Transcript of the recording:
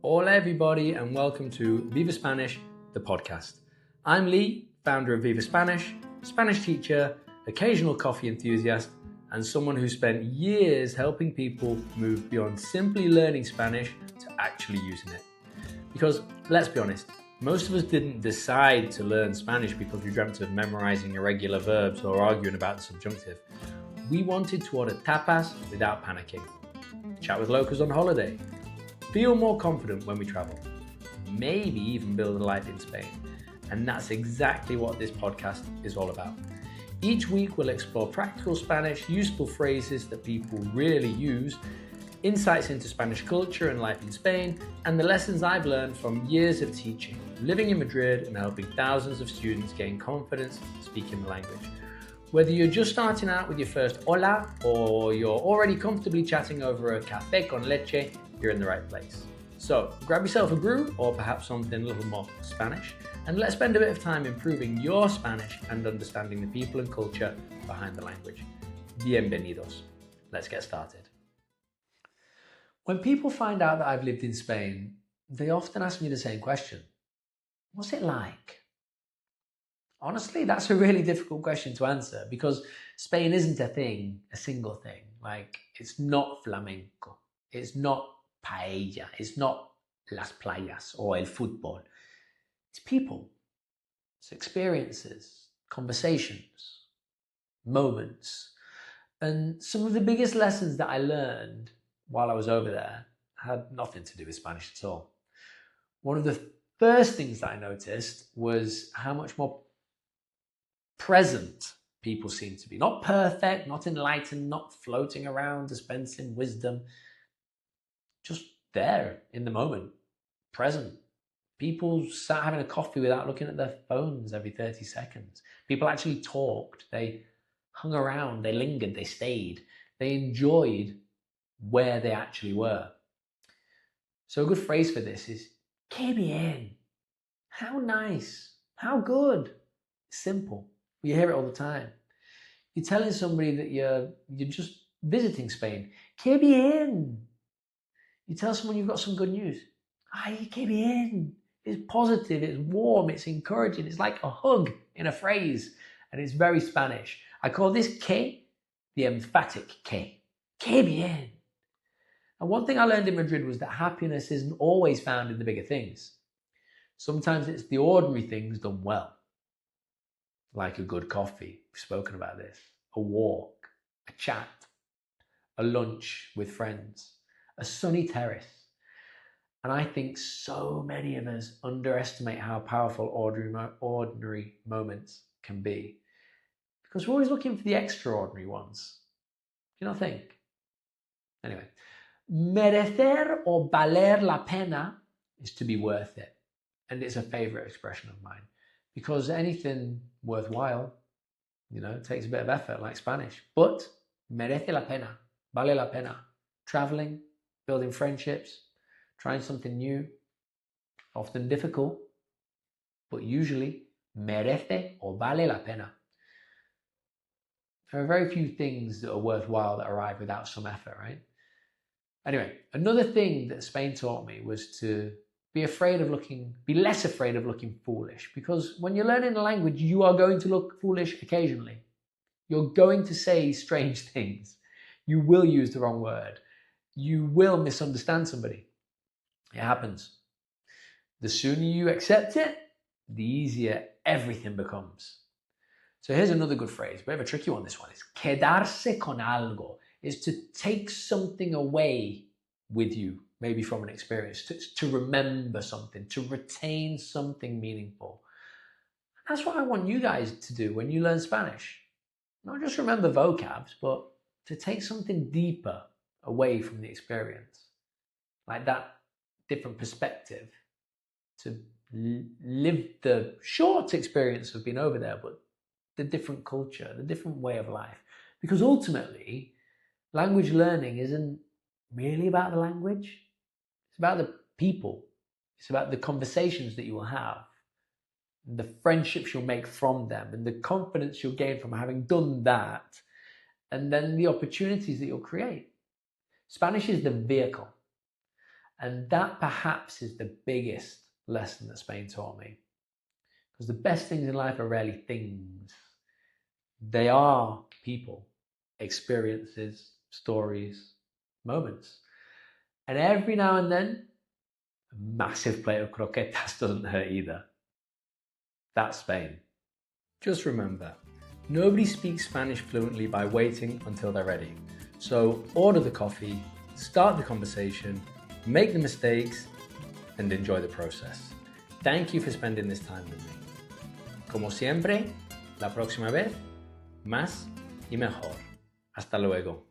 Hola everybody and welcome to Viva Spanish, the podcast. I'm Lee, founder of Viva Spanish, Spanish teacher, occasional coffee enthusiast, and someone who spent years helping people move beyond simply learning Spanish to actually using it. Because, let's be honest, most of us didn't decide to learn Spanish because we dreamt of memorizing irregular verbs or arguing about the subjunctive. We wanted to order tapas without panicking, chat with locals on holiday, feel more confident when we travel, maybe even build a life in Spain. And that's exactly what this podcast is all about. Each week we'll explore practical Spanish, useful phrases that people really use, insights into Spanish culture and life in Spain, and the lessons I've learned from years of teaching, living in Madrid and helping thousands of students gain confidence speaking the language. Whether you're just starting out with your first hola or you're already comfortably chatting over a café con leche, you're in the right place. So grab yourself a brew or perhaps something a little more Spanish, and let's spend a bit of time improving your Spanish and understanding the people and culture behind the language. Bienvenidos. Let's get started. When people find out that I've lived in Spain, they often ask me the same question. What's it like? Honestly, that's a really difficult question to answer because Spain isn't a single thing. Like, it's not flamenco. It's not paella. It's not las playas or el fútbol. It's people. It's experiences, conversations, moments. And some of the biggest lessons that I learned while I was over there had nothing to do with Spanish at all. One of the first things that I noticed was how much more present people seem to be. Not perfect, not enlightened, not floating around dispensing wisdom. Just there in the moment, present. People sat having a coffee without looking at their phones every 30 seconds. People actually talked. They hung around. They lingered. They stayed. They enjoyed where they actually were. So a good phrase for this is, qué bien. How nice. How good. Simple. You hear it all the time. You're telling somebody that you're just visiting Spain. Qué bien. You tell someone you've got some good news. Ay, qué bien. It's positive, it's warm, it's encouraging. It's like a hug in a phrase. And it's very Spanish. I call this que the emphatic que. Qué bien. And one thing I learned in Madrid was that happiness isn't always found in the bigger things. Sometimes it's the ordinary things done well. Like a good coffee, we've spoken about this. A walk, a chat, a lunch with friends, a sunny terrace. And I think so many of us underestimate how powerful ordinary moments can be. Because we're always looking for the extraordinary ones. Do you not think? Anyway, merecer or valer la pena is to be worth it. And it's a favorite expression of mine. Because anything worthwhile, takes a bit of effort, like Spanish. But merece la pena, vale la pena. Traveling, building friendships, trying something new, often difficult, but usually merece or vale la pena. There are very few things that are worthwhile that arrive without some effort, right? Anyway, another thing that Spain taught me was to be less afraid of looking foolish, because when you're learning a language, you are going to look foolish occasionally. You're going to say strange things. You will use the wrong word. You will misunderstand somebody. It happens. The sooner you accept it, the easier everything becomes. So here's another good phrase, a bit of a tricky one, this one is quedarse con algo, is to take something away with you, maybe from an experience, to remember something, to retain something meaningful. That's what I want you guys to do when you learn Spanish. Not just remember vocabs, but to take something deeper away from the experience. Like that different perspective, to live the short experience of being over there, but the different culture, the different way of life. Because ultimately, language learning isn't really about the language. It's about the people. It's about the conversations that you will have, and the friendships you'll make from them, and the confidence you'll gain from having done that, and then the opportunities that you'll create. Spanish is the vehicle. And that perhaps is the biggest lesson that Spain taught me. Because the best things in life are rarely things. They are people, experiences, stories, moments. And every now and then, a massive plate of croquetas doesn't hurt either. That's Spain. Just remember, nobody speaks Spanish fluently by waiting until they're ready. So order the coffee, start the conversation, make the mistakes, and enjoy the process. Thank you for spending this time with me. Como siempre, la próxima vez, más y mejor. Hasta luego.